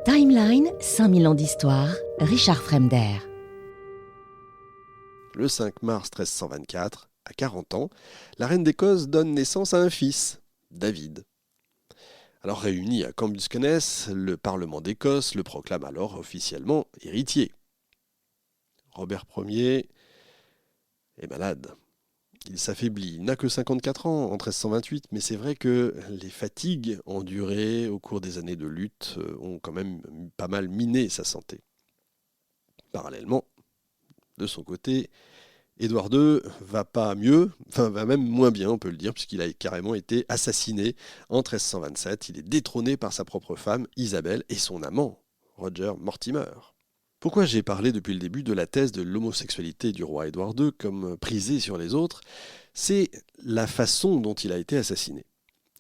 Timeline, 5000 ans d'histoire, Richard Fremder. Le 5 mars 1324, à 40 ans, la reine d'Écosse donne naissance à un fils, David. Alors réuni à Cambusqueness, le Parlement d'Écosse le proclame alors officiellement héritier. Robert Ier est malade. Il s'affaiblit. Il n'a que 54 ans en 1328, mais c'est vrai que les fatigues endurées au cours des années de lutte ont quand même pas mal miné sa santé. Parallèlement, de son côté, Édouard II va pas mieux, enfin va même moins bien, on peut le dire, puisqu'il a carrément été assassiné en 1327. Il est détrôné par sa propre femme, Isabelle, et son amant, Roger Mortimer. Pourquoi j'ai parlé depuis le début de la thèse de l'homosexualité du roi Édouard II comme prisée sur les autres? C'est la façon dont il a été assassiné.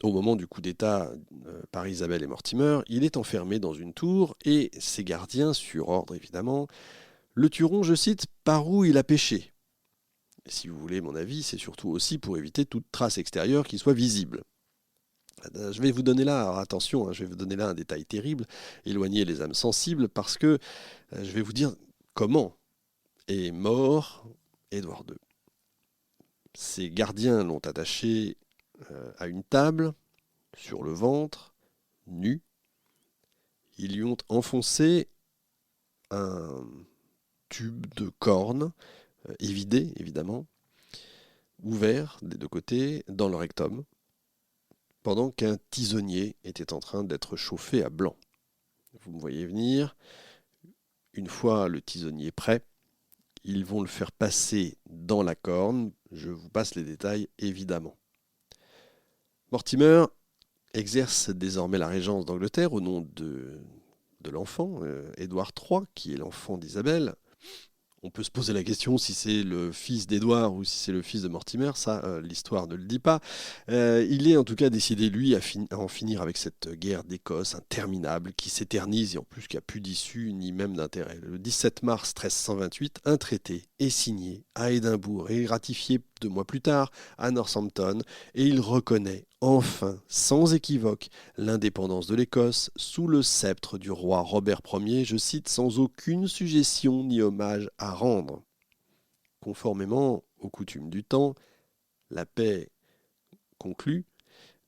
Au moment du coup d'État par Isabelle et Mortimer, il est enfermé dans une tour et ses gardiens, sur ordre évidemment, le tueront, je cite, par où il a péché. Et si vous voulez mon avis, c'est surtout aussi pour éviter toute trace extérieure qui soit visible. Je vais vous donner là, alors attention, je vais vous donner là un détail terrible, éloigner les âmes sensibles, parce que je vais vous dire comment est mort Édouard II. Ses gardiens l'ont attaché à une table, sur le ventre, nu. Ils lui ont enfoncé un tube de corne, évidé évidemment, ouvert des deux côtés, dans le rectum, pendant qu'un tisonnier était en train d'être chauffé à blanc. Vous me voyez venir. Une fois le tisonnier prêt, ils vont le faire passer dans la corne. Je vous passe les détails évidemment. Mortimer exerce désormais la régence d'Angleterre au nom de l'enfant, Édouard III, qui est l'enfant d'Isabelle. On peut se poser la question si c'est le fils d'Édouard ou si c'est le fils de Mortimer, ça l'histoire ne le dit pas. Il est en tout cas décidé, lui, à en finir avec cette guerre d'Écosse interminable qui s'éternise et en plus qui n'a plus d'issue ni même d'intérêt. Le 17 mars 1328, un traité est signé à Édimbourg et ratifié 2 mois plus tard à Northampton, et il reconnaît enfin, sans équivoque, l'indépendance de l'Écosse sous le sceptre du roi Robert Ier, je cite, sans aucune suggestion ni hommage à rendre. Conformément aux coutumes du temps, la paix conclue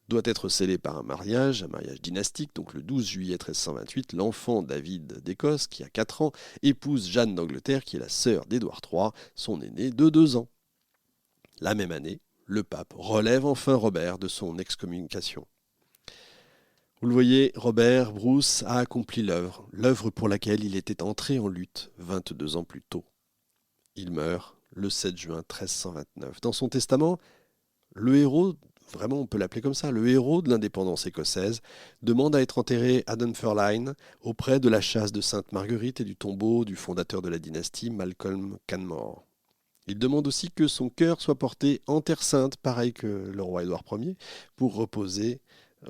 doit être scellée par un mariage dynastique. Donc le 12 juillet 1328, l'enfant David d'Écosse, qui a 4 ans, épouse Jeanne d'Angleterre, qui est la sœur d'Édouard III, son aîné de 2 ans. La même année, le pape relève enfin Robert de son excommunication. Vous le voyez, Robert Bruce a accompli l'œuvre pour laquelle il était entré en lutte 22 ans plus tôt. Il meurt le 7 juin 1329. Dans son testament, le héros, vraiment on peut l'appeler comme ça, le héros de l'indépendance écossaise, demande à être enterré à Dunfermline, auprès de la châsse de Sainte Marguerite et du tombeau du fondateur de la dynastie, Malcolm Canmore. Il demande aussi que son cœur soit porté en terre sainte, pareil que le roi Édouard Ier, pour reposer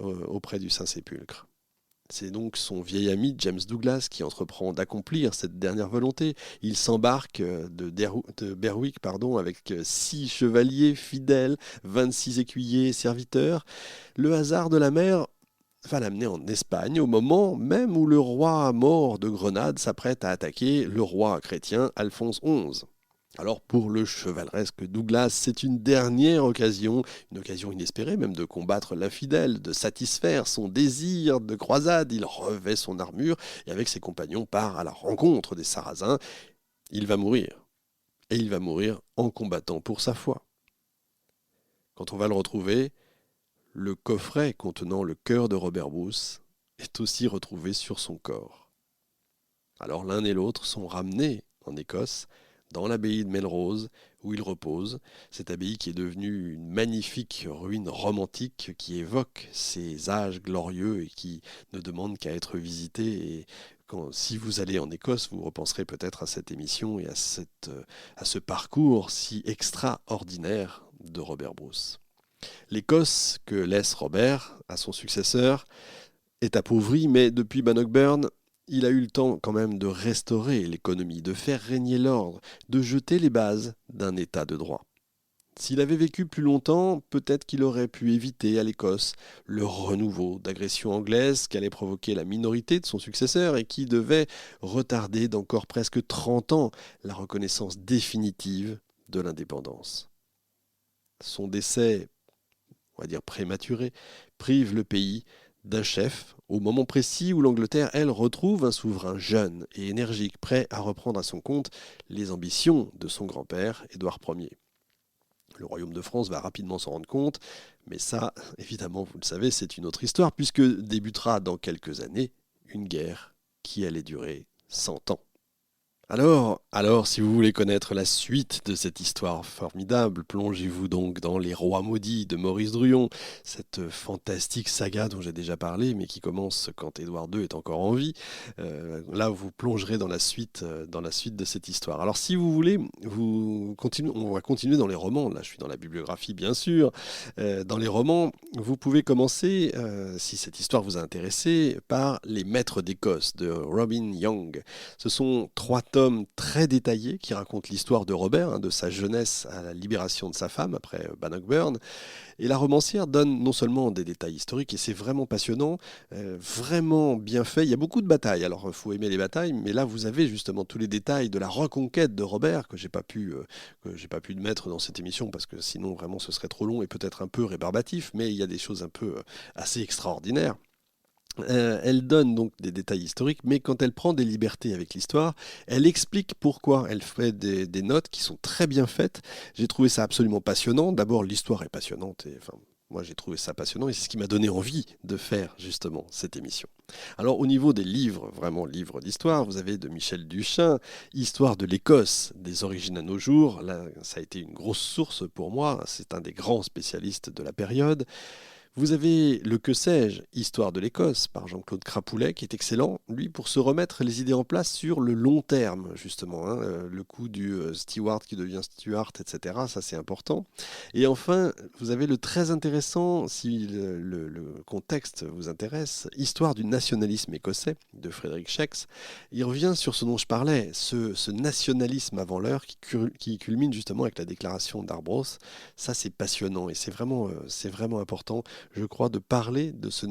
auprès du Saint-Sépulcre. C'est donc son vieil ami James Douglas qui entreprend d'accomplir cette dernière volonté. Il s'embarque de Berwick avec 6 chevaliers fidèles, 26 écuyers et serviteurs. Le hasard de la mer va l'amener en Espagne au moment même où le roi mort de Grenade s'apprête à attaquer le roi chrétien Alphonse XI. Alors pour le chevaleresque Douglas, c'est une dernière occasion, une occasion inespérée même, de combattre l'infidèle, de satisfaire son désir de croisade. Il revêt son armure et avec ses compagnons part à la rencontre des Sarrasins. Il va mourir. Et il va mourir en combattant pour sa foi. Quand on va le retrouver, le coffret contenant le cœur de Robert Bruce est aussi retrouvé sur son corps. Alors l'un et l'autre sont ramenés en Écosse, dans l'abbaye de Melrose, où il repose. Cette abbaye qui est devenue une magnifique ruine romantique qui évoque ces âges glorieux et qui ne demande qu'à être visitée. Et si vous allez en Écosse, vous repenserez peut-être à cette émission et à ce parcours si extraordinaire de Robert Bruce. L'Écosse que laisse Robert à son successeur est appauvrie, mais depuis Bannockburn, il a eu le temps quand même de restaurer l'économie, de faire régner l'ordre, de jeter les bases d'un état de droit. S'il avait vécu plus longtemps, peut-être qu'il aurait pu éviter à l'Écosse le renouveau d'agression anglaise qu'allait provoquer la minorité de son successeur et qui devait retarder d'encore presque 30 ans la reconnaissance définitive de l'indépendance. Son décès, on va dire prématuré, prive le pays d'un chef au moment précis où l'Angleterre, elle, retrouve un souverain jeune et énergique, prêt à reprendre à son compte les ambitions de son grand-père, Édouard Ier. Le royaume de France va rapidement s'en rendre compte, mais ça, évidemment, vous le savez, c'est une autre histoire, puisque débutera dans quelques années une guerre qui allait durer 100 ans. Alors, si vous voulez connaître la suite de cette histoire formidable, plongez-vous donc dans Les Rois maudits de Maurice Druon, cette fantastique saga dont j'ai déjà parlé, mais qui commence quand Édouard II est encore en vie. Là, vous plongerez dans la suite de cette histoire. Alors, si vous voulez, on va continuer dans les romans. Là, je suis dans la bibliographie, bien sûr. Dans les romans, vous pouvez commencer, si cette histoire vous a intéressé, par Les Maîtres d'Écosse de Robin Young. Ce sont 3 tomes très détaillés qui racontent l'histoire de Robert, de sa jeunesse à la libération de sa femme après Bannockburn. Et la romancière donne non seulement des détails historiques, et c'est vraiment passionnant, vraiment bien fait. Il y a beaucoup de batailles, alors il faut aimer les batailles, mais là vous avez justement tous les détails de la reconquête de Robert que j'ai pas pu mettre dans cette émission parce que sinon vraiment ce serait trop long et peut-être un peu rébarbatif, mais il y a des choses un peu assez extraordinaires. Elle donne donc des détails historiques, mais quand elle prend des libertés avec l'histoire, elle explique pourquoi. Elle fait des notes qui sont très bien faites. J'ai trouvé ça absolument passionnant. D'abord, l'histoire est passionnante. Moi, j'ai trouvé ça passionnant et c'est ce qui m'a donné envie de faire justement cette émission. Alors, au niveau des livres, vraiment livres d'histoire, vous avez de Michel Duchin, Histoire de l'Écosse, des origines à nos jours. Là, ça a été une grosse source pour moi. C'est un des grands spécialistes de la période. Vous avez Le Que sais-je, Histoire de l'Écosse, par Jean-Claude Crapoulet, qui est excellent, lui, pour se remettre les idées en place sur le long terme, justement. Le coup du Stewart qui devient Stuart, etc., ça c'est important. Et enfin, vous avez le très intéressant, si le contexte vous intéresse, Histoire du nationalisme écossais, de Frédéric Schex. Il revient sur ce dont je parlais, ce nationalisme avant l'heure qui culmine justement avec la déclaration d'Arbroath. Ça c'est passionnant et c'est vraiment important, je crois, de parler de ce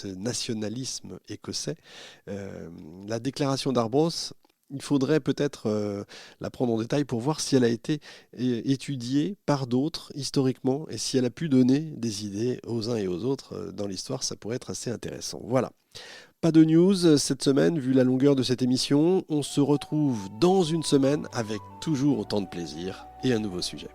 nationalisme écossais. La déclaration d'Arbroath, il faudrait peut-être la prendre en détail pour voir si elle a été étudiée par d'autres historiquement et si elle a pu donner des idées aux uns et aux autres dans l'histoire. Ça pourrait être assez intéressant. Voilà. Pas de news cette semaine, vu la longueur de cette émission. On se retrouve dans une semaine avec toujours autant de plaisir et un nouveau sujet.